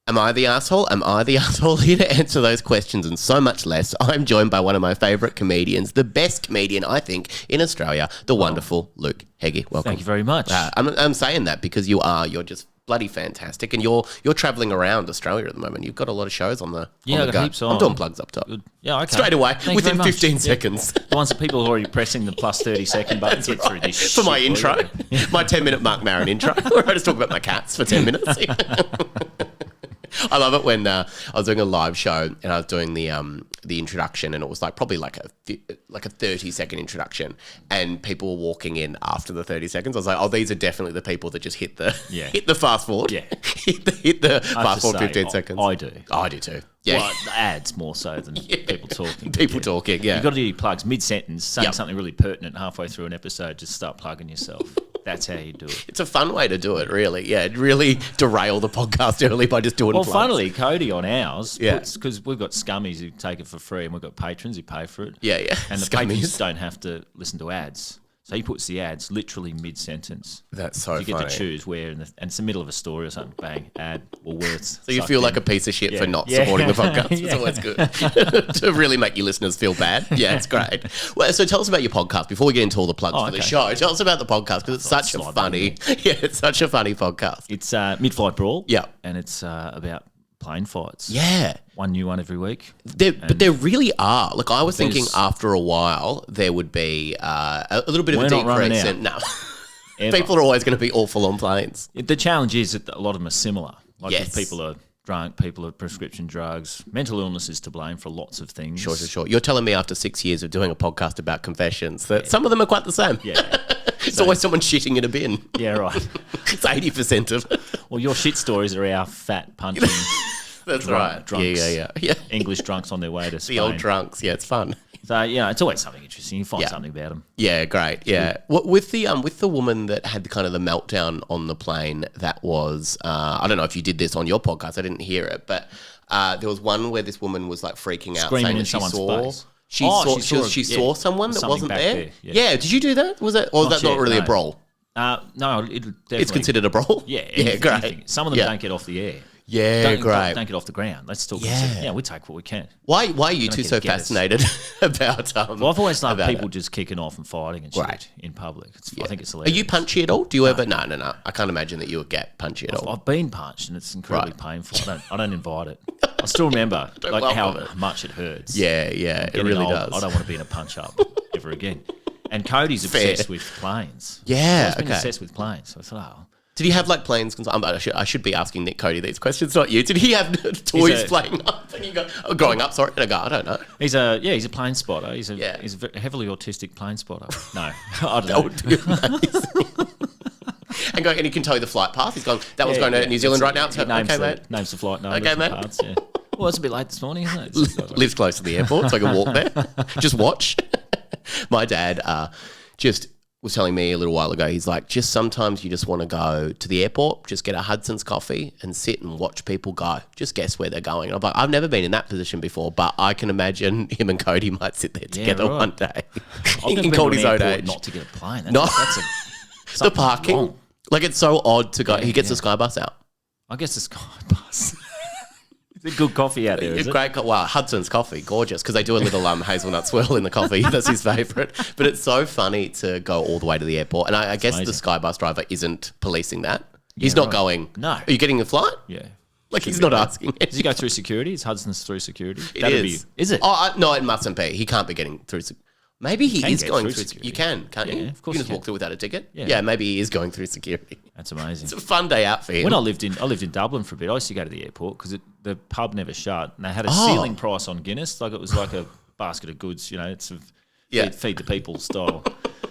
Am I the asshole? Am I the asshole? Here to answer those questions and so much less, I'm joined by one of my favourite comedians, the best comedian, I think, in Australia, the wonderful Luke Heggie. Welcome. Thank you very much. I'm saying that because you're just bloody fantastic, and you're travelling around Australia at the moment. You've got a lot of shows on the Yeah, on I the got go. heaps on. I'm doing plugs up top. Good. Yeah, okay. Straight away, Thank you within very much. 15 Yeah. seconds. The ones that people are already pressing the plus 30 second button to get through this For my shit, intro, yeah. my 10-minute Mark Maron intro, where I just talk about my cats for 10 minutes. I love it when I was doing a live show and I was doing the introduction, and it was probably a 30-second introduction, and people were walking in after the 30 seconds. I was like, oh, these are definitely the people that just hit the fast forward. Yeah. hit the fast forward 15 seconds. I do. I do too. Yeah. Well, the ads more so than people talking. People talking, yeah. You've got to do your plugs mid-sentence, saying something really pertinent halfway through an episode, just start plugging yourself. That's how you do it. It's a fun way to do it, really. Yeah, really derail the podcast early by just doing plugs. Funnily, Cody on ours, Yeah. because we've got scummies who take it for free and we've got patrons who pay for it. Yeah, yeah. And the Scummies. patrons don't have to listen to ads. So he puts the ads literally mid-sentence. That's so You get funny. to choose where, and it's the middle of a story or something, bang, ad or words. So you feel like a piece of shit for not Yeah. supporting the podcast. It's Yeah. always good to really make your listeners feel bad. Yeah, it's great. Well, so tell us about your podcast before we get into all the plugs for the okay. show. Tell us about the podcast because it's such a funny, it's such a funny podcast. It's Mid-Flight Brawl. Yeah. And it's about plane fights. Yeah. One new one every week. But there really are. Like, I was thinking There's- after a while there would be a little bit of We're a not running decrease. out. No. Ever. People are always going to be awful on planes. The challenge is that a lot of them are similar. Like Yes. if people are drunk, people are prescription drugs. Mental illness is to blame for lots of things. Sure. You're telling me after 6 years of doing a podcast about confessions that some of them are quite the same. Yeah. It's always someone shitting in a bin. Yeah, right. It's 80% of it. Well, your shit stories are our fat punching That's drunks. Yeah. English drunks on their way to Spain. The old drunks. Yeah, it's fun. So, it's always something interesting. You find something about them. Yeah, great. Yeah. With the woman that had the kind of the meltdown on the plane, that was I don't know if you did this on your podcast. I didn't hear it, but there was one where this woman was like freaking out, Screaming saying in that someone's face. She saw someone that Something wasn't back there. there, Yeah. Did you do that? Was that, or was Not that not yet, really a no. brawl? No, it definitely. It's considered a brawl. Yeah, great. anything. Some of them don't get off the air. Yeah, great. Don't get off the ground. Let's talk. Yeah. Yeah, we take what we can. Why are you two so get us. fascinated about? Well, I've always loved about people it. just kicking off and fighting and shit Right. in public. I think it's Are hilarious. you punchy at all? Do you ever? No. I can't imagine that you would get punchy at all. I've been punched and it's incredibly Right. painful. I don't invite it. I still remember how welcome it. much it hurts. Yeah, it Getting really old, does. I don't want to be in a punch up ever again. And Cody's obsessed with planes. Yeah, He's been okay. obsessed with planes. So I thought, Did he have like planes? I should be asking Nick Cody these questions, not you. Did he have toys playing up? And you go, growing up, sorry, and I go, I don't know. he's a plane spotter. He's a heavily autistic plane spotter. No, I don't know. Would be amazing. And he can tell you the flight path. He's going. That was going to New Zealand right now. So, Names okay, the, mate. Names the flight numbers. Okay, and mate. Parts, yeah. Well, it's a bit late this morning, isn't it? Lives close to the airport, so I can walk there. Just watch. My dad just was telling me a little while ago, he's like, just sometimes you just want to go to the airport, just get a Hudson's coffee and sit and watch people go. Just guess where they're going. I'm like, I've never been in that position before, but I can imagine him and Cody might sit there together one day. In Cody's own age. Not to get a plane. That's the parking. Wrong. Like, it's so odd to go. Yeah, he gets the Sky Bus out. I guess the Sky Bus. It's a good coffee out there, is it? Great. Wow, Hudson's coffee, gorgeous, because they do a little hazelnut swirl in the coffee. That's his favourite. But it's so funny to go all the way to the airport. And I guess the Sky Bus driver isn't policing that. He's not going, No. Are you getting the flight? Yeah. Like, he's not asking. Does he go through security? Is Hudson's through security? It is. Is it? Oh, no, it mustn't be. He can't be getting through. Maybe he is get going through through. security. You can't you? Yeah, of course You you can just can. walk through without a ticket. Yeah. Yeah, maybe he is going through security. That's amazing. It's a fun day out for him. When I lived in Dublin for a bit, I used to go to the airport because the pub never shut, and they had a ceiling price on Guinness. Like, it was like a basket of goods, it's a feed the people style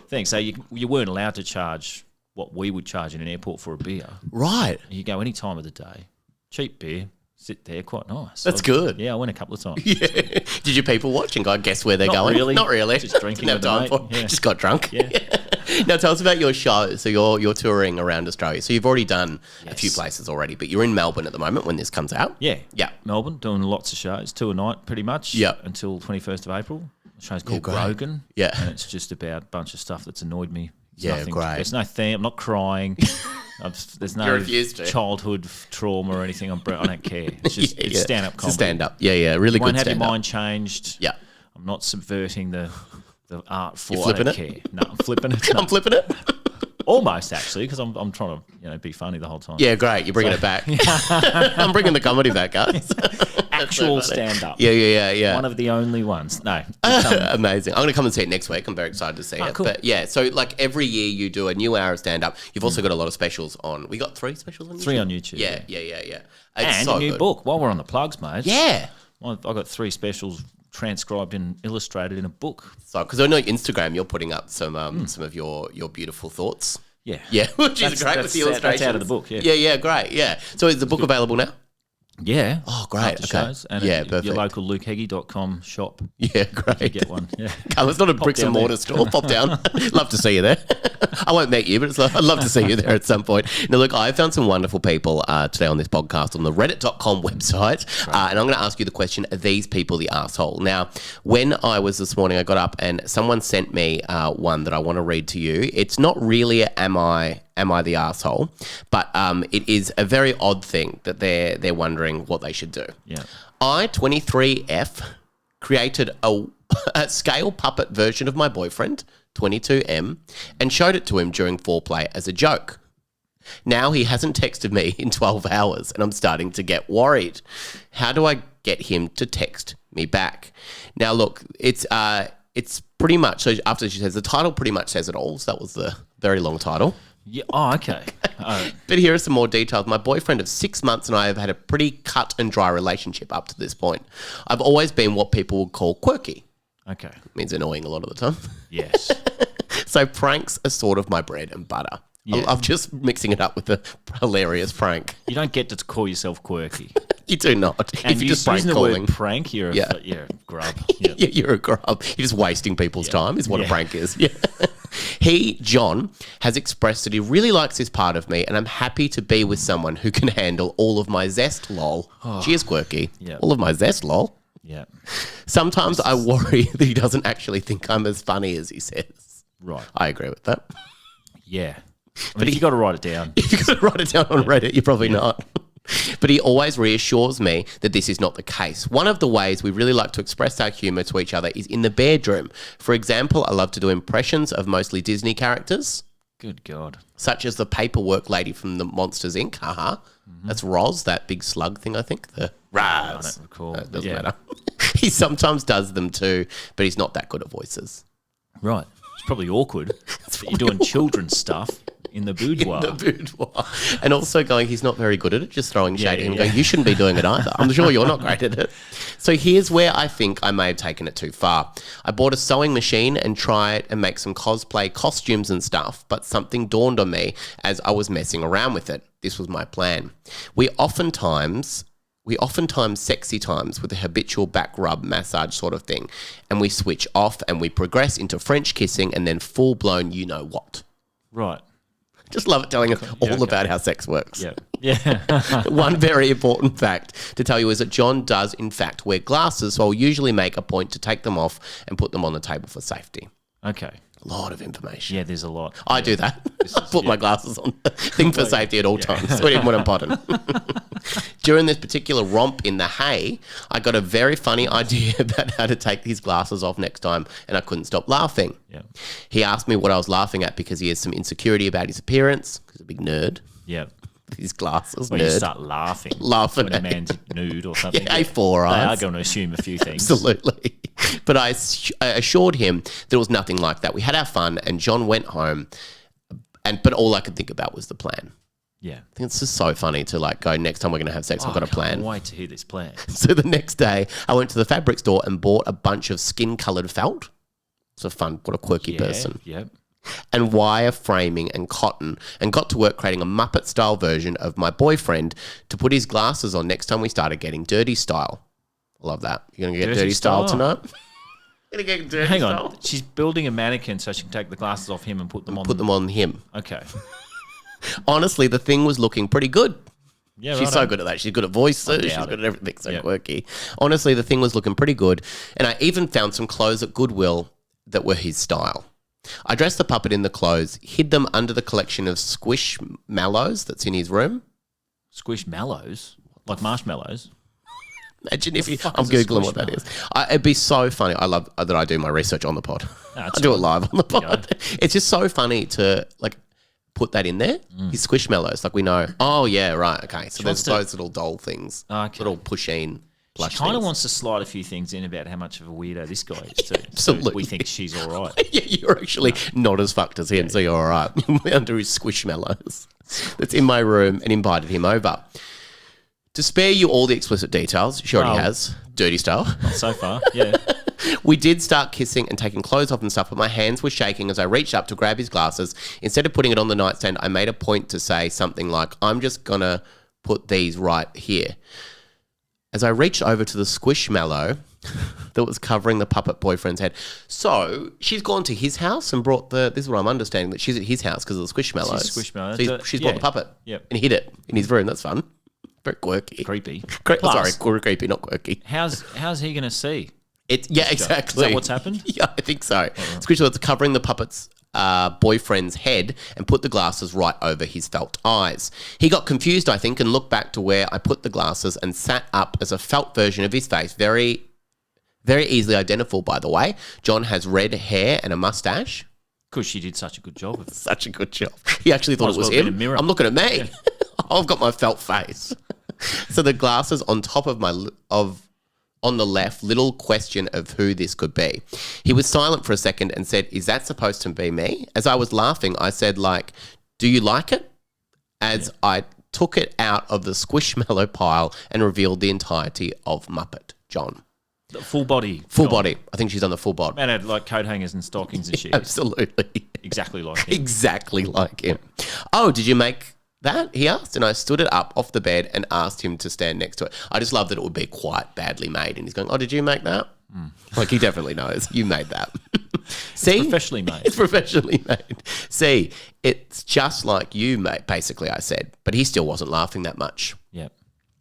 thing. So you weren't allowed to charge what we would charge in an airport for a beer. Right. You go any time of the day, cheap beer, sit there, quite nice. That's good. Yeah, I went a couple of times. Yeah. Did you people watch and go, guess where they're Not going? really. Not really. Just drinking Didn't have with time a mate. for it. Yeah. Just got drunk. Yeah. Now tell us about your show. So you're touring around Australia. So you've already done a few places already, but you're in Melbourne at the moment when this comes out. Yeah. Yeah. Melbourne, doing lots of shows, 2 a night pretty much. Yeah. Until 21st of April. The show's called great. Broken. Yeah. And it's just about a bunch of stuff that's annoyed me. Yeah, great. There's no theme. I'm not crying. There's You no refuse to. childhood trauma or anything. I don't care. It's just it's stand-up comedy. It's stand-up. Yeah, really good Won't have stand-up. your mind changed. Yeah. I'm not subverting the art form. You're flipping I it? don't care. No, I'm flipping it. No. I'm flipping it. Almost, actually, because I'm trying to be funny the whole time. Yeah, great. You're bringing it back. I'm bringing the comedy back, guys. Actual stand-up. Yeah. One of the only ones. No. Amazing. I'm going to come and see it next week. I'm very excited to see it. Cool. But yeah, so like every year you do a new hour of stand-up. You've also got a lot of specials on. We got 3 specials on YouTube? 3 on YouTube. Yeah. It's And so a new good. book. While we're on the plugs, mate. Yeah. I got 3 specials transcribed and illustrated in a book. So, because I know Instagram, you're putting up some of your beautiful thoughts. Yeah, which is great with the illustrations. That's out of the book. Yeah, great. Yeah. So is the book available now? Yeah. Oh, great. After Okay. shows. And Perfect. your local lukeheggie.com shop. Yeah, great. You get one. Yeah. Come, it's not a bricks and down mortar store. Pop down. Love to see you there. I won't meet you, but I'd love to see you there at some point. Now, look, I found some wonderful people today on this podcast on the reddit.com website. And I'm going to ask you the question, are these people the arsehole? Now, when I was this morning, I got up and someone sent me one that I want to read to you. It's not really a am I the arsehole, but it is a very odd thing that they're wondering what they should do. Yeah. I, 23F, created a scale puppet version of my boyfriend, 22M, and showed it to him during foreplay as a joke. Now he hasn't texted me in 12 hours and I'm starting to get worried. How do I get him to text me back? Now, look, it's pretty much, so after she says, the title pretty much says it all. So that was the very long title. Yeah. Oh, okay. But here are some more details. My boyfriend of 6 months and I have had a pretty cut and dry relationship up to this point. I've always been what people would call quirky. Okay. Means annoying a lot of the time. Yes. So pranks are sort of my bread and butter. Yeah. I'm just mixing it up with a hilarious prank. You don't get to call yourself quirky. You do not. And if you're just prank using the calling, word prank, you're a grub. Yeah. you're a grub. You're just wasting people's time is what a prank is. Yeah. He, John, has expressed that he really likes this part of me and I'm happy to be with someone who can handle all of my zest, lol. She is quirky. Yeah. All of my zest, lol. Yeah. Sometimes I worry that he doesn't actually think I'm as funny as he says. Right. I agree with that. Yeah. But you got to write it down. If you're going to write it down on Reddit, you're probably not. But he always reassures me that this is not the case. One of the ways we really like to express our humour to each other is in the bedroom. For example, I love to do impressions of mostly Disney characters. Good God. Such as the paperwork lady from the Monsters, Inc. Haha. That's Roz, that big slug thing, I think. The Raz. I don't recall. It doesn't matter. He sometimes does them too, but he's not that good at voices. Right. It's probably awkward. You're doing children's stuff in the boudoir. In the boudoir. And also going, he's not very good at it, just throwing shade at him and going, you shouldn't be doing it either. I'm sure you're not great at it. So here's where I think I may have taken it too far. I bought a sewing machine and tried and make some cosplay costumes and stuff, but something dawned on me as I was messing around with it. This was my plan. We oftentimes sexy times with a habitual back rub massage sort of thing, and we switch off and we progress into French kissing and then full-blown you know what. Right. Just love it telling us all about how sex works. Yeah. Yeah. One very important fact to tell you is that John does, in fact, wear glasses, so I'll usually make a point to take them off and put them on the table for safety. Okay. A lot of information. Yeah, there's a lot. I do that. I put my glasses on. Thing for safety at all times, even when I'm potting. During this particular romp in the hay, I got a very funny idea about how to take his glasses off next time, and I couldn't stop laughing. Yeah. He asked me what I was laughing at because he has some insecurity about his appearance, because he's a big nerd. Yeah. His glasses, When nerd. you start laughing Laughing when a at man's nude or something. Yeah, A4 They eyes. are going to assume a few things. Absolutely. But I assured him there was nothing like that. We had our fun and John went home, but all I could think about was the plan. Yeah. I think it's just so funny to like go, next time we're going to have sex, I've got a plan. I can't wait to hear this plan. So the next day I went to the fabric store and bought a bunch of skin-coloured felt. It's a fun, what a quirky person. Yeah. And wire framing and cotton, and got to work creating a Muppet-style version of my boyfriend to put his glasses on next time we started getting dirty style. I love that. You're going to get dirty style tonight? You're going to get dirty Hang style? on. She's building a mannequin so she can take the glasses off him and put them on. Put them on him. Okay. Honestly, the thing was looking pretty good. Yeah, She's so good at that. She's good at voices. She's good at everything. So quirky. Honestly, the thing was looking pretty good. And I even found some clothes at Goodwill that were his style. I dressed the puppet in the clothes, hid them under the collection of squishmallows that's in his room. Squishmallows? Like marshmallows? Imagine if I'm Googling what that is. It'd be so funny. I love that I do my research on the pod. I do it live on the pod. It's just so funny to like put that in there. His squishmallows. Like we know. Oh, yeah, right. Okay. So there's those little doll things. Okay. Little pusheen plush She kind of things. wants to slide a few things in about how much of a weirdo this guy is too. Absolutely. So we think she's all right. Yeah, you're actually not as fucked as him, so you're all right. Under his squishmallows that's in my room and invited him over. To spare you all the explicit details, she already has, dirty style. Not so far, yeah. We did start kissing and taking clothes off and stuff, but my hands were shaking as I reached up to grab his glasses. Instead of putting it on the nightstand, I made a point to say something like, I'm just going to put these right here. As I reached over to the squishmallow that was covering the puppet boyfriend's head. So she's gone to his house and brought this is what I'm understanding, that she's at his house because of the squishmallows. Squishmallows. So she's brought the puppet and hid it in his room. That's fun. Very quirky. Creepy. Sorry, creepy, not quirky. How's he going to see? Exactly. Is that what's happened? Yeah, I think so. Squishmallows covering the puppet's boyfriend's head and put the glasses right over his felt eyes. He got confused, I think, and looked back to where I put the glasses and sat up as a felt version of his face. Very, very easily identifiable, by the way. John has red hair and a mustache. Because she did such a good job of it. Such a good job. He actually thought it was him. I'm looking at me. Yeah. I've got my felt face. So the glasses on top of on the left, little question of who this could be. He was silent for a second and said, is that supposed to be me? As I was laughing, I said, like, do you like it? As I took it out of the squishmallow pile and revealed the entirety of Muppet John. The full body. Full body. I think she's on the full body. Man had like coat hangers and stockings and shit. Absolutely. Exactly like him. Exactly like him. Oh, did you make that? He asked, and I stood it up off the bed and asked him to stand next to it. I just love that it would be quite badly made. And he's going, oh, did you make that? Like he definitely knows. You made that. See? It's professionally made. It's professionally made. See, it's just like you, mate, basically, I said. But he still wasn't laughing that much. Yeah.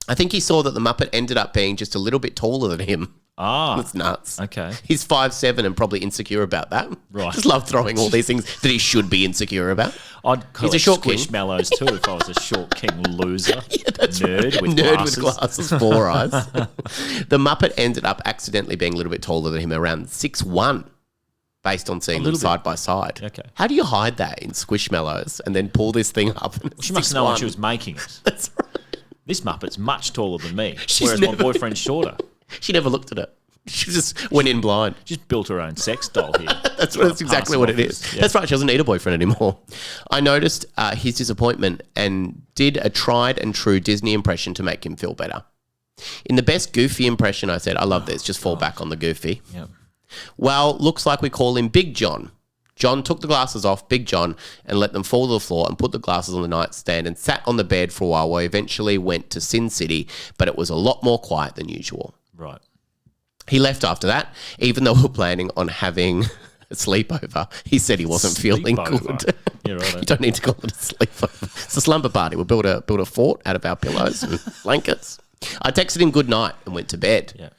I think he saw that the Muppet ended up being just a little bit taller than him. Ah. That's nuts. Okay. He's 5'7" and probably insecure about that. Right. Just love throwing all these things that he should be insecure about. I'd call He's a short king. Squishmallows too if I was a short king loser. Yeah, that's Nerd right. with Nerd glasses. with glasses, 4 eyes. The Muppet ended up accidentally being a little bit taller than him, around 6'1", based on seeing them side by side. Okay. How do you hide that in Squishmallows and then pull this thing up? And She must know when she was making it. That's right. This Muppet's much taller than me, whereas my boyfriend's shorter. She never looked at it. She just went in blind. Just built her own sex doll here. That's exactly what it is. Yeah. That's right. She doesn't need a boyfriend anymore. I noticed his disappointment and did a tried and true Disney impression to make him feel better. In the best Goofy impression, I said, I love this. Just fall back on the Goofy. Yep. Well, looks like we call him Big John. John took the glasses off, Big John, and let them fall to the floor and put the glasses on the nightstand and sat on the bed for a while. We eventually went to Sin City, but it was a lot more quiet than usual. Right. He left after that, even though we were planning on having a sleepover. He said he wasn't feeling good. Yeah, right. You don't need to call it a sleepover. It's a slumber party. We'll build a fort out of our pillows and blankets. I texted him good night and went to bed. Yeah.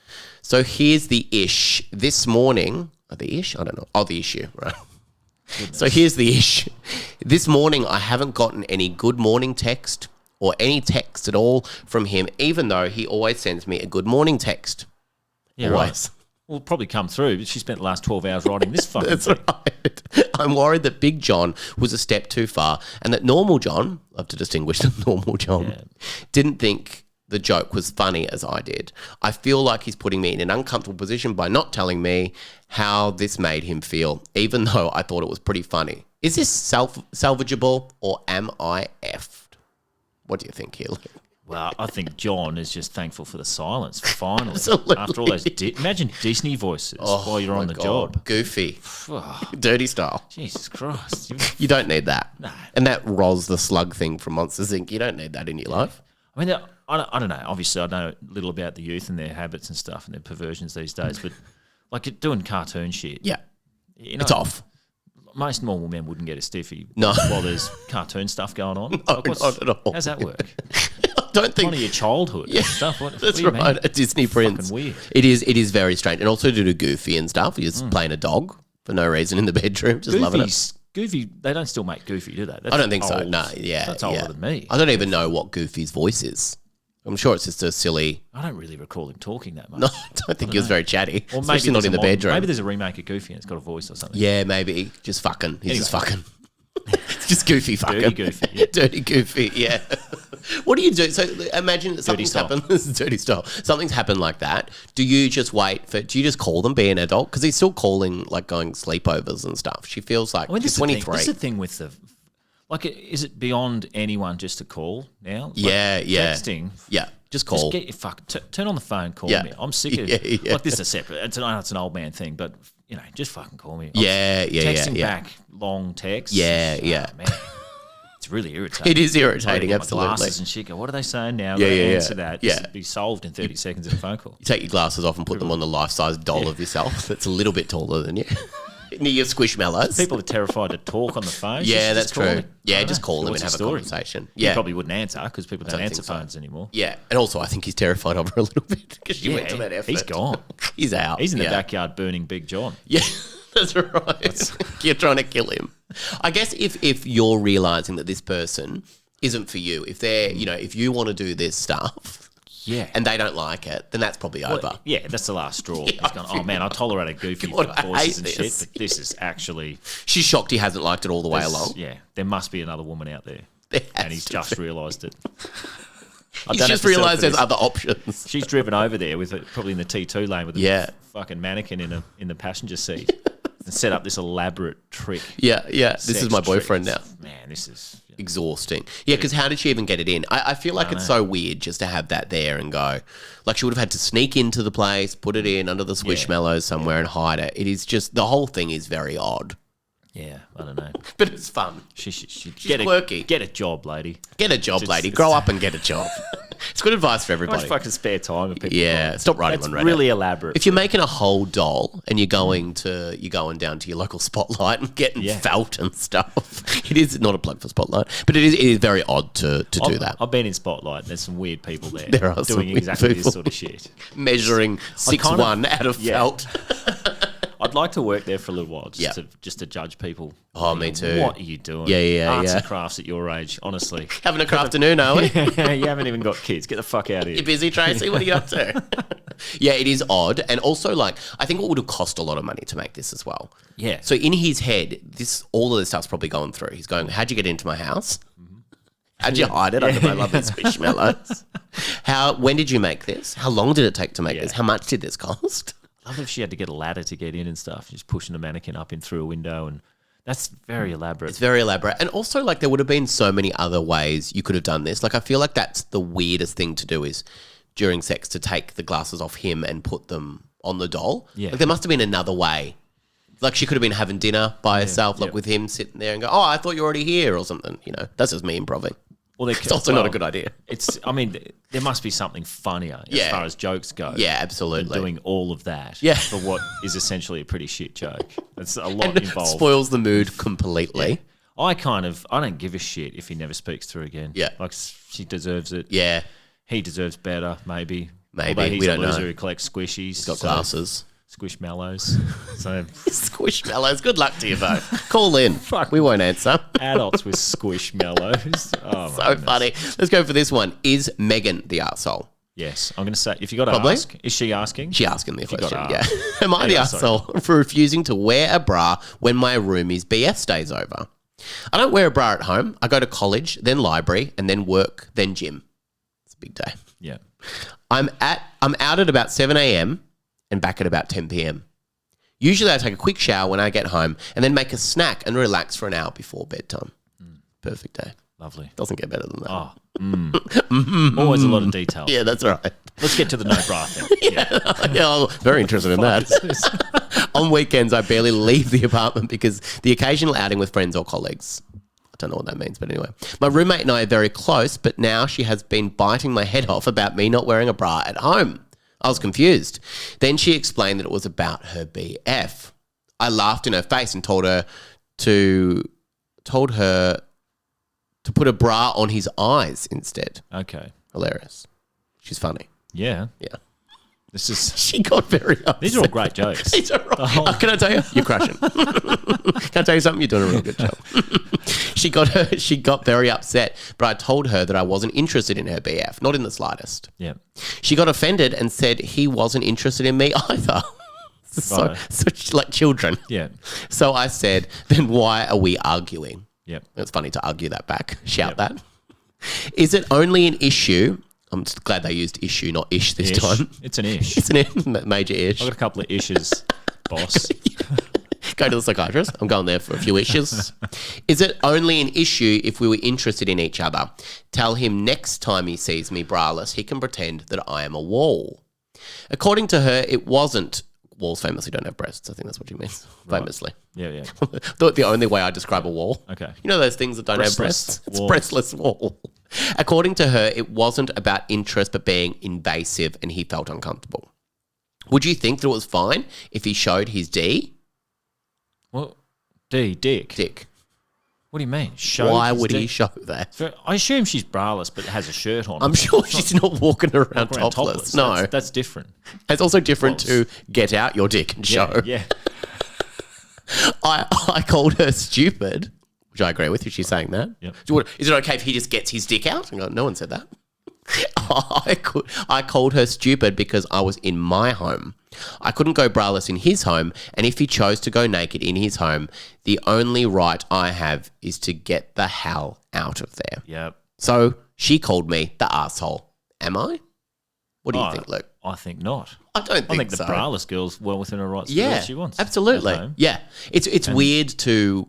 So here's the ish. This morning, the ish? I don't know. Oh, the issue, right? Goodness. So here's the issue. This morning, I haven't gotten any good morning text or any text at all from him, even though he always sends me a good morning text. Yeah, always. Right. Well, probably come through, but she spent the last 12 hours writing this fucking That's thing. Right. I'm worried that Big John was a step too far and that Normal John, love to distinguish the Normal John, didn't think the joke was funny as I did. I feel like he's putting me in an uncomfortable position by not telling me how this made him feel, even though I thought it was pretty funny. Is this salvageable or am I effed? What do you think here, Luke? Well, I think John is just thankful for the silence, finally. Absolutely. After all those... imagine Disney voices while you're on the job. Goofy. Dirty style. Jesus Christ. You don't need that. No. And that Roz the Slug thing from Monsters, Inc., you don't need that in your life. I mean, I don't know. Obviously, I know little about the youth and their habits and stuff and their perversions these days, but like doing cartoon shit. Yeah. You know, it's off. Most normal men wouldn't get a stiffy while there's cartoon stuff going on. No, not at all. How's that work? I don't think... One of your childhood stuff. That's right. A Disney prince. Fucking weird. It is very strange. And also to do Goofy and stuff. He's playing a dog. for no reason in the bedroom, just loving it. Goofy, they don't still make Goofy, do they? That's I don't think so. old. No, yeah. That's older than me. I don't even know what Goofy's voice is. I'm sure it's just a silly... I don't really recall him talking that much. No, I don't think he was very chatty, or especially not in the bedroom. Maybe there's a remake of Goofy and it's got a voice or something. Yeah, maybe. Just fucking. He's just fucking. It's just Goofy fucking. Dirty Goofy. Yeah. Dirty Goofy, yeah. What do you do? So imagine something's happened. This is dirty style. Something's happened like that. Do you just wait for... Do you just call them, be an adult? Because he's still calling, like going sleepovers and stuff. She feels like she's 23. This is the thing with the... Like, is it beyond anyone just to call now? Like, yeah. Texting. Yeah. Just call. Just turn on the phone, call me. I'm sick of it. Like, this is a separate... It's an old man thing, but, you know, just fucking call me. Texting back long texts. Yeah. Man. It's really irritating. It is irritating, absolutely. Glasses and shit. Go, what are they saying now? Answer that. Yeah. Just be solved in 30 seconds of a phone call. You take your glasses off and put them on the life-size doll of yourself that's a little bit taller than you. Near your squishmallows. People are terrified to talk on the phone. Yeah, that's true. Yeah, just call them and have a conversation. Yeah. He probably wouldn't answer because people don't answer phones anymore. Yeah, and also I think he's terrified of her a little bit because she went to that effort. He's gone. He's out. He's in the backyard burning Big John. Yeah, that's right. You're trying to kill him. I guess if you're realising that this person isn't for you, if they're, you know, if you want to do this stuff... Yeah. And they don't like it, then that's probably over. Yeah, that's the last straw. He's gone, oh man, I tolerated Goofy voices and shit, but this is actually... She's shocked he hasn't liked it all the way along. Yeah, there must be another woman out there. And he's just realised it. He's just realised there's other options. She's driven over there with it, probably in the T2 lane with a fucking mannequin in the passenger seat and set up this elaborate trick. Yeah. This is my boyfriend now. Man, this is... exhausting. Yeah, because how did she even get it in? I feel like it's so weird just to have that there and go. Like she would have had to sneak into the place, put it in under the squishmallows somewhere and hide it. It is just, the whole thing is very odd. Yeah, I don't know. But it's fun. She's quirky. Get a job, lady. Get a job, lady. Grow up and get a job. It's good advice for everybody. How much fucking spare time have people got? Stop writing on Reddit. It's really elaborate. If you're making a whole doll and you're going down to your local Spotlight and getting felt and stuff, it is not a plug for Spotlight, but it is very odd to do that. I've been in Spotlight. There's some weird people there. There are doing exactly this sort of shit. Measuring 6'1" out of felt. I'd like to work there for a little while, just to judge people. Oh, me too. What are you doing? Arts and crafts at your age, honestly. Having a crafternoon, are we? You haven't even got kids. Get the fuck out of here. You busy, Tracy? What are you up to? Yeah, it is odd. And also, like, I think it would have cost a lot of money to make this as well. Yeah. So in his head, all of this stuff's probably going through. He's going, how'd you get into my house? How'd you hide it under my lovely squishmallows? When did you make this? How long did it take to make this? How much did this cost? I love if she had to get a ladder to get in and stuff, just pushing the mannequin up in through a window, and that's very elaborate. It's very elaborate. And also, like, there would have been so many other ways you could have done this. Like, I feel like that's the weirdest thing to do is during sex to take the glasses off him and put them on the doll. Yeah. Like, there must have been another way. Like, she could have been having dinner by herself, like with him sitting there and go, oh, I thought you were already here or something. You know, that's just me improving. Well, it's also not a good idea. I mean, there must be something funnier as far as jokes go. Yeah, absolutely. Than doing all of that for what is essentially a pretty shit joke. It's a lot involved. Spoils the mood completely. Yeah. I don't give a shit if he never speaks to her again. Yeah. Like, she deserves it. Yeah. He deserves better, maybe. Maybe. He's we don't a loser know. who collects squishies. He's got glasses. Squishmallows. So Squishmallows. Good luck to you both. Call in. Fuck, we won't answer. Adults with squishmallows. Oh, so funny. Let's go for this one. Is Megan the arsehole? Yes. I'm going to say, if you got to ask, is she asking? She's asking the question, yeah. Am I the arsehole for refusing to wear a bra when my roomie's BS stays over? I don't wear a bra at home. I go to college, then library, and then work, then gym. It's a big day. Yeah. I'm out at about 7 a.m. and back at about 10 p.m. Usually I take a quick shower when I get home and then make a snack and relax for an hour before bedtime. Perfect day. Lovely. Doesn't get better than that. Oh. Always a lot of detail. Yeah, that's right. Let's get to the no bra thing. Yeah, I'm very interested in that. On weekends, I barely leave the apartment because the occasional outing with friends or colleagues. I don't know what that means, but anyway. My roommate and I are very close, but now she has been biting my head off about me not wearing a bra at home. I was confused. Then she explained that it was about her BF. I laughed in her face and told her to put a bra on his eyes instead. Okay. Hilarious. She's funny. Yeah. Yeah. This is. She got very upset. These are all great jokes. These are all, can I tell you? You're crushing. Can I tell you something? You're doing a real good job. She got very upset, but I told her that I wasn't interested in her BF, not in the slightest. Yeah. She got offended and said he wasn't interested in me either. So like children. Yeah. So I said, then why are we arguing? Yep. It's funny to argue that back. Shout that. Is it only an issue? I'm just glad they used issue, not ish this time. It's an ish. It's an major ish. I've got a couple of ishes, boss. Go to the psychiatrist. I'm going there for a few issues. Is it only an issue if we were interested in each other? Tell him next time he sees me braless, he can pretend that I am a wall. According to her, it wasn't. Walls famously don't have breasts. I think that's what she means. Right. Famously. Yeah. The only way I describe a wall. Okay. You know those things that don't have breasts? It's a breastless wall. According to her, it wasn't about interest but being invasive and he felt uncomfortable. Would you think that it was fine if he showed his D? Well, dick. Dick. What do you mean? Why would he show that? I assume she's braless but has a shirt on. I'm sure she's not walking around topless. No. That's different. It's also different to get out your dick and show. Yeah. I called her stupid, which I agree with if she's saying that. Yep. Is it okay if he just gets his dick out? No one said that. I called her stupid because I was in my home. I couldn't go braless in his home, and if he chose to go naked in his home, the only right I have is to get the hell out of there. Yep. So she called me the asshole. Am I? What do you think, Luke? I think not. I don't think so. The braless girl's well within her rights to do what she wants. Absolutely. Yeah. It's weird to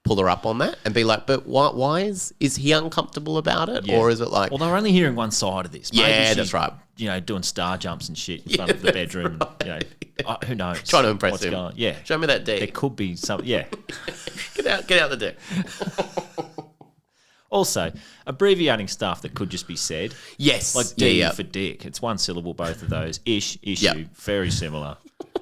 pull her up on that and be like, but why is he uncomfortable about it? Yeah. Or is it like... Well, they're only hearing one side of this. Maybe that's right. Doing star jumps and shit in front of the bedroom. Right. Who knows? Trying to impress him. Yeah. Show me that D. There could be some... Yeah. Get out the dick. Also, abbreviating stuff that could just be said. Yes. Like D for dick. It's one syllable, both of those. Issue, very similar.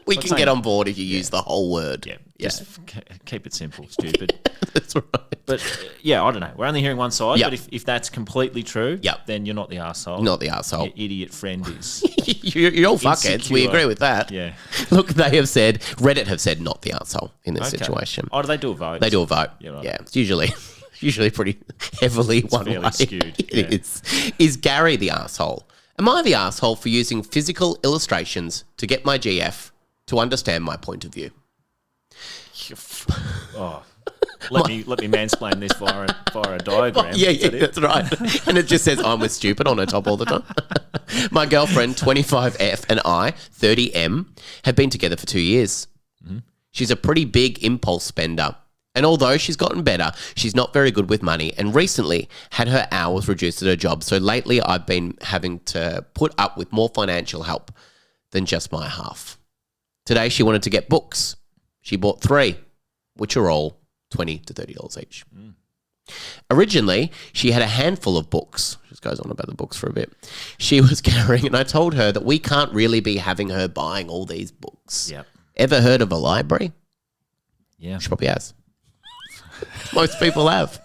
We can get on board if you use the whole word. Yeah. Just keep it simple, stupid. That's right. But I don't know. We're only hearing one side. But if that's completely true, then you're not the arsehole. Not the arsehole. Your idiot friend is. You're all fuckheads. We agree with that. Yeah. Look, Reddit have said not the arsehole in this situation. Oh, do they do a vote? They do a vote. Yeah, right. Yeah. It's usually pretty heavily one way. Skewed. It is. Is Gary the arsehole? Am I the arsehole for using physical illustrations to get my GF to understand my point of view? Oh, let me mansplain this via a diagram. Yeah, that's right. And it just says I'm with stupid on her top all the time. My girlfriend, 25F, and I, 30M, have been together for 2 years. Mm-hmm. She's a pretty big impulse spender. And although she's gotten better, she's not very good with money and recently had her hours reduced at her job. So lately I've been having to put up with more financial help than just my half. Today she wanted to get books. She bought 3, which are all $20 to $30 each. Mm. Originally, she had a handful of books. She just goes on about the books for a bit. She was carrying, and I told her that we can't really be having her buying all these books. Yep. Ever heard of a library? Yeah. She probably has. Most people have.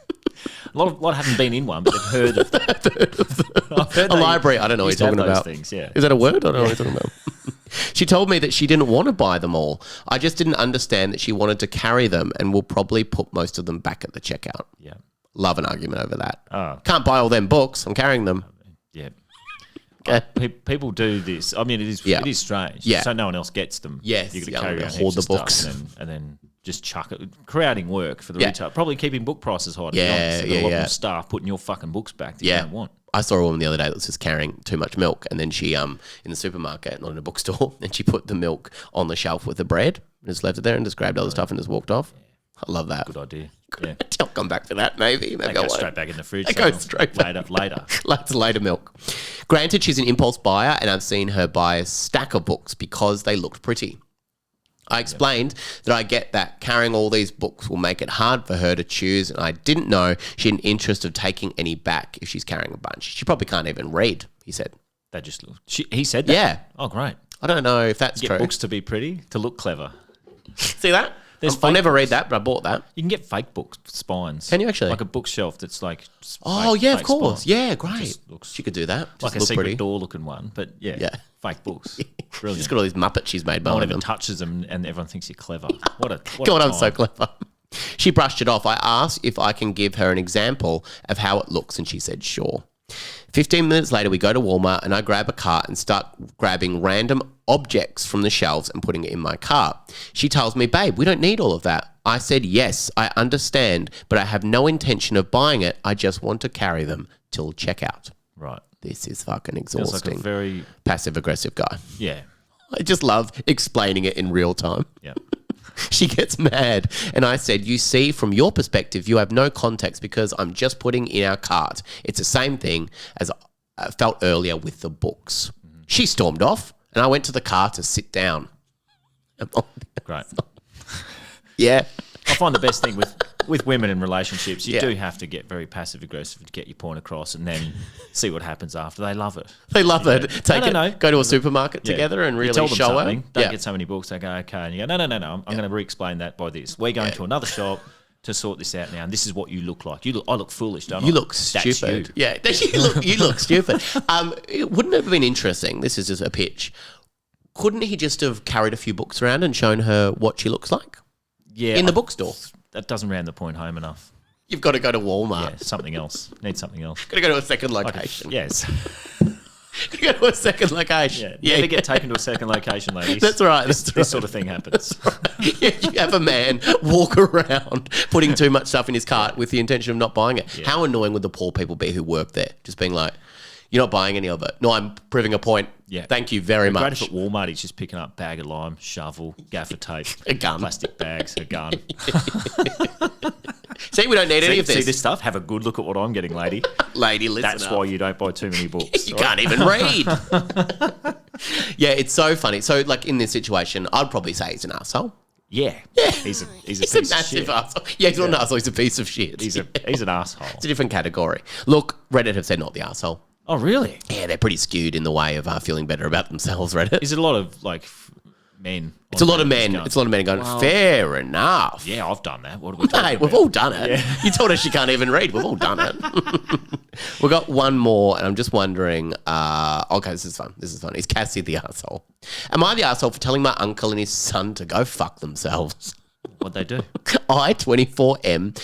A lot haven't been in one, but they've heard of them. I've heard a library. I don't know what you're talking about. Things, yeah. Is that a word? I don't know what you're talking about. She told me that she didn't want to buy them all. I just didn't understand that she wanted to carry them and will probably put most of them back at the checkout. Yeah. Love an argument over that. Oh. Can't buy all them books. I'm carrying them. Yeah. Okay. People do this. I mean, it is strange. Yeah. So no one else gets them. Yes. You've got to carry around hoard the books and then just chuck it. Creating work for the retail. Probably keeping book prices high. Yeah. A lot more staff putting your fucking books back that you don't want. I saw a woman the other day that was just carrying too much milk, and then she in the supermarket, not in a bookstore, and she put the milk on the shelf with the bread and just left it there and just grabbed other stuff and just walked off. Yeah. I love that. Good idea. Yeah. I'll come back for that maybe. They go straight back in the fridge. They go straight back. Later. Later milk. Granted, she's an impulse buyer, and I've seen her buy a stack of books because they looked pretty. I explained that I get that carrying all these books will make it hard for her to choose, and I didn't know she had an interest of taking any back if she's carrying a bunch. She probably can't even read, he said. He said that? Yeah. Oh, great. I don't know if that's true. Get books to be pretty, to look clever. See that? I'll never read that, but I bought that. You can get fake book spines. Can you actually? Like a bookshelf that's like of course. Spine. Yeah, great. She could do that. Like a secret door looking one, but yeah. Fake books. Brilliant. She's got all these Muppets she's made. No one ever touches them and everyone thinks you're clever. What God, a I'm so time. clever. She brushed it off. I asked if I can give her an example of how it looks, and she said, sure. 15 minutes later, we go to Walmart and I grab a cart and start grabbing random objects from the shelves and putting it in my cart. She tells me, babe, we don't need all of that. I said, yes, I understand, but I have no intention of buying it. I just want to carry them till checkout. Right. This is fucking Feels exhausting. like a very... Passive-aggressive guy. Yeah. I just love explaining it in real time. Yeah. She gets mad. And I said, you see, from your perspective, you have no context because I'm just putting in our cart. It's the same thing as I felt earlier with the books. Mm-hmm. She stormed off and I went to the car to sit down. Great. Yeah. I find the best thing with women in relationships, you do have to get very passive aggressive to get your point across and then see what happens after. They love it. They love it. Take it. No. Go to a supermarket together and really tell them show something. her. Don't get so many books. They go, okay. And you go, no. I'm going to re-explain that by this. We're going to another shop to sort this out now, and this is what you look like. I look foolish, don't I? You look stupid. You. Yeah, you look stupid. Wouldn't it have been interesting? This is just a pitch. Couldn't he just have carried a few books around and shown her what she looks like? Yeah, in the bookstore. That doesn't round the point home enough. You've got to go to Walmart. Yeah, something else. Need something else. Got to go to a second location. Yes. You go to a second location. Yeah. Never get taken to a second location, ladies. That's right. This sort of thing happens. Yeah, you have a man walk around putting too much stuff in his cart with the intention of not buying it. Yeah. How annoying would the poor people be who work there? Just being like, you're not buying any of it. No, I'm proving a point. Yeah. Thank you very much. Great if at Walmart he's just picking up bag of lime, shovel, gaffer tape, a gun, plastic bags, a gun. See, we don't need any of this. See this stuff? Have a good look at what I'm getting, lady. Lady, listen That's up. why you don't buy too many books. You can't even read. Yeah, it's so funny. So, like, in this situation, I'd probably say he's an arsehole. Yeah. He's a piece a of massive shit. arsehole. Yeah, he's not an arsehole, he's a piece of shit. He's an arsehole. It's a different category. Look, Reddit have said not the arsehole. Oh, really? Yeah, they're pretty skewed in the way of feeling better about themselves, Reddit. Is it a lot of, like, men? It's a lot of men. It's a lot of men going, fair enough. Yeah, I've done that. What are we talking Mate, we've all done it. Yeah. You told us you can't even read. We've all done it. We've got one more, and I'm just wondering, okay, this is fun. Is Cassie the arsehole? Am I the arsehole for telling my uncle and his son to go fuck themselves? What'd they do? I, 24M,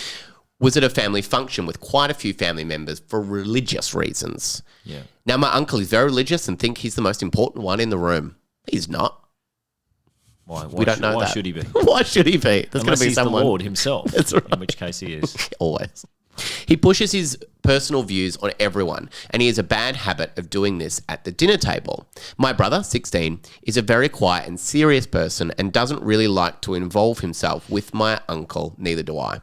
was at a family function with quite a few family members for religious reasons. Yeah. Now, my uncle is very religious and think he's the most important one in the room. He's not. Why we don't know that. Why should he be? Why should he be? There's going to be he's someone. the Lord himself. That's right. In which case he is. Always. He pushes his personal views on everyone, and he has a bad habit of doing this at the dinner table. My brother, 16, is a very quiet and serious person and doesn't really like to involve himself with my uncle, neither do I.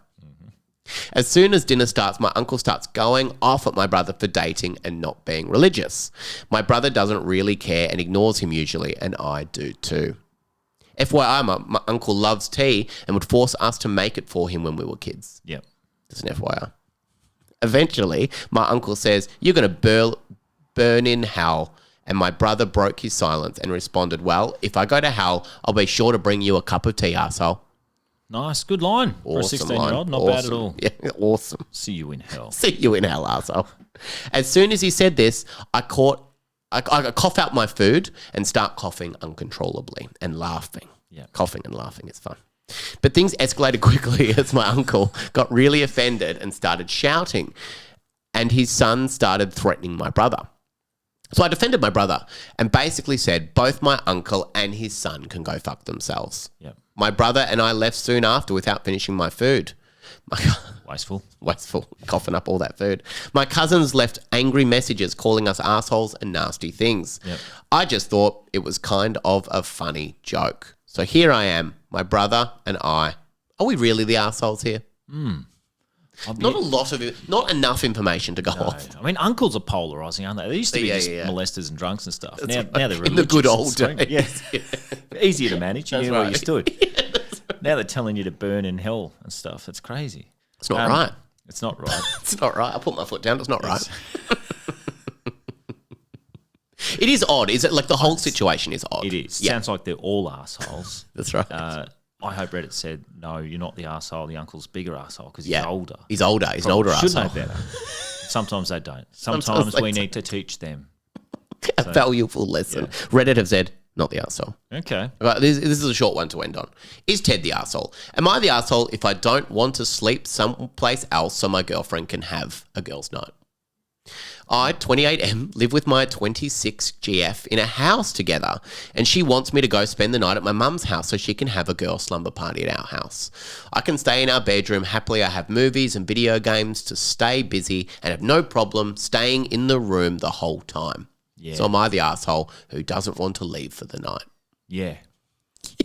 As soon as dinner starts, my uncle starts going off at my brother for dating and not being religious. My brother doesn't really care and ignores him usually, and I do too. FYI, my uncle loves tea and would force us to make it for him when we were kids. Yep. Just an FYI. Eventually, my uncle says, you're going to burn in hell. And my brother broke his silence and responded, well, if I go to hell, I'll be sure to bring you a cup of tea, arsehole. Nice. Good line for a 16-year-old. Not bad at all. Yeah, awesome. See you in hell. See you in hell, arsehole. As soon as he said this, I cough out my food and start coughing uncontrollably and laughing. Yeah. Coughing and laughing is fun. But things escalated quickly as my uncle got really offended and started shouting, and his son started threatening my brother. So I defended my brother and basically said both my uncle and his son can go fuck themselves. Yep. My brother and I left soon after without finishing my food. Wasteful, coughing up all that food. My cousins left angry messages calling us assholes and nasty things. Yep. I just thought it was kind of a funny joke. So here I am, my brother and I. Are we really the assholes here? Not enough information to go off. I mean, uncles are polarising, aren't they? They used to be molesters and drunks and stuff. Now they're religious. In the good old days. Yes. Easier to manage. You knew where you stood. Now they're telling you to burn in hell and stuff. It's crazy. It's not right. It's not right. It's not right. I put my foot down. It's not right. It is odd. Is it like the whole situation is odd? It is. Yeah. Sounds like they're all assholes. That's right. I hope Reddit said, no, you're not the arsehole. The uncle's bigger arsehole because he's older. He's older. He's an older arsehole. Should know better. Sometimes they don't. Sometimes we need to teach them. A valuable lesson. Yeah. Reddit have said, not the arsehole. Okay. Right, this is a short one to end on. Is Ted the arsehole? Am I the arsehole if I don't want to sleep someplace else so my girlfriend can have a girls' night? I, 28M, live with my 26 GF in a house together, and she wants me to go spend the night at my mum's house so she can have a girl slumber party at our house. I can stay in our bedroom. Happily, I have movies and video games to stay busy and have no problem staying in the room the whole time. Yeah. So am I the asshole who doesn't want to leave for the night? Yeah.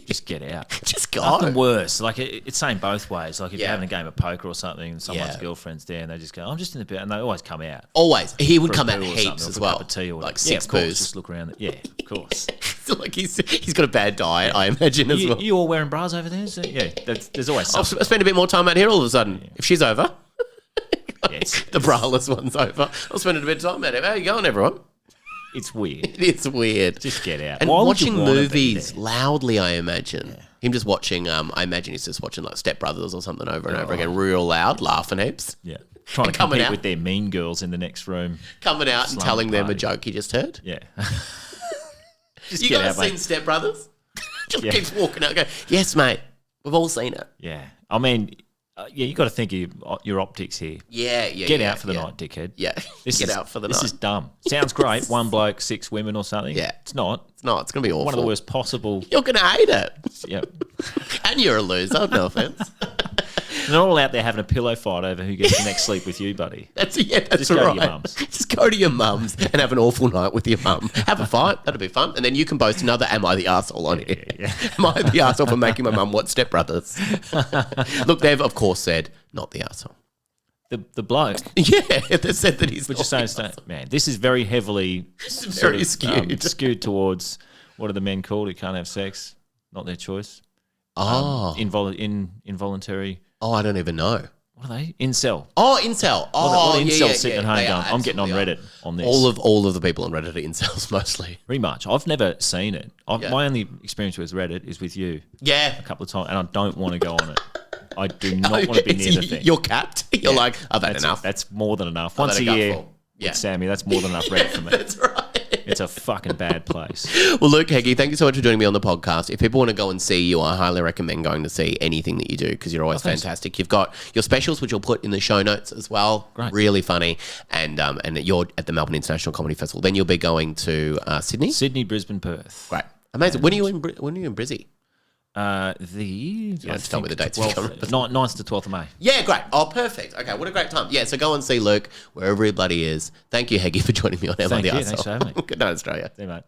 Just get out. Just go. Nothing worse. Like, it's saying both ways. Like, if Yeah. you're having a game of poker or something and someone's Yeah. girlfriend's there and they just go, I'm just in the bed. And they always come out. Always. He would For a come out poo or heaps something, or as for a well. cup of tea or like whatever. 6 of course, boos. just look around. Yeah, of course. Like he's got a bad diet, I imagine, as well. You all wearing bras over there? So, yeah, there's always I'll something. spend a bit more time out here all of a sudden. Yeah. If she's over. Yeah, The braless one's over. I'll spend a bit of time out here. How you going, everyone? it's weird. It is weird. Just get out. And Why would you watching wanna be movies there? loudly, I imagine. Him just watching, I imagine he's just watching like Step Brothers or something over and over again, real loud, laughing heaps. Yeah. Trying to coming compete out. with their mean girls in the next room. Coming out and Slumber telling them a party. joke he just heard. Yeah. Just You get guys out, seen mate. Step Brothers? Just Yeah. keeps walking out and going, yes, mate. We've all seen it. Yeah. I mean, you got to think of your optics here. Yeah. Get out for the night, dickhead. Yeah. Get out for the night. This is dumb. Sounds great. One bloke, 6 women or something. Yeah. It's not. It's not. It's going to be awful. One of the worst possible. You're going to hate it. Yeah. And you're a loser. No offense. They're all out there having a pillow fight over who gets the next sleep with you, buddy. That's Just right. go to your mum's. Just go to your mum's and have an awful night with your mum. Have a fight. That'll be fun. And then you can boast another Am I the Arsehole on here. Yeah. Am I the arsehole for making my mum watch Step Brothers? Look, they've, of course, said not the arsehole. The bloke. Yeah, they said that he's But just not saying, the arsehole. man, this is very heavily very skewed. skewed towards what are the men called who can't have sex? Not their choice. Oh. Involuntary. Oh, I don't even know. What are they? Incel. Oh, incel. Oh, What are yeah, incels yeah, sitting yeah. at home They going, are, I'm getting on absolutely Reddit on this. All of the people on Reddit are incels mostly. Pretty much. I've never seen it. Yeah. My only experience with Reddit is with you Yeah. a couple of times, and I don't want to go on it. I do not want to be near the thing. You're capped. You're Yeah. like, I've had That's enough. That's more than enough. I've Once had a a year gutful. Yeah. with Sammy, that's more than enough Reddit for me. That's right. It's a fucking bad place. Well, Luke, Heggie, thank you so much for joining me on the podcast. If people want to go and see you, I highly recommend going to see anything that you do because you're always thanks. fantastic. You've got your specials, which you'll put in the show notes as well. Great. Really funny. And you're at the Melbourne International Comedy Festival. Then you'll be going to Sydney. Sydney, Brisbane, Perth. Great. Amazing. When are you in Brizzy? You have to tell me the dates if you can't remember. 9th to 12th of May. Yeah, great. Oh, perfect. Okay, what a great time. Yeah, so go and see Luke wherever everybody is. Thank you, Heggie, for joining me on Am I Thank the you. Arsehole? Thanks for having me. Good night, Australia. See you, mate.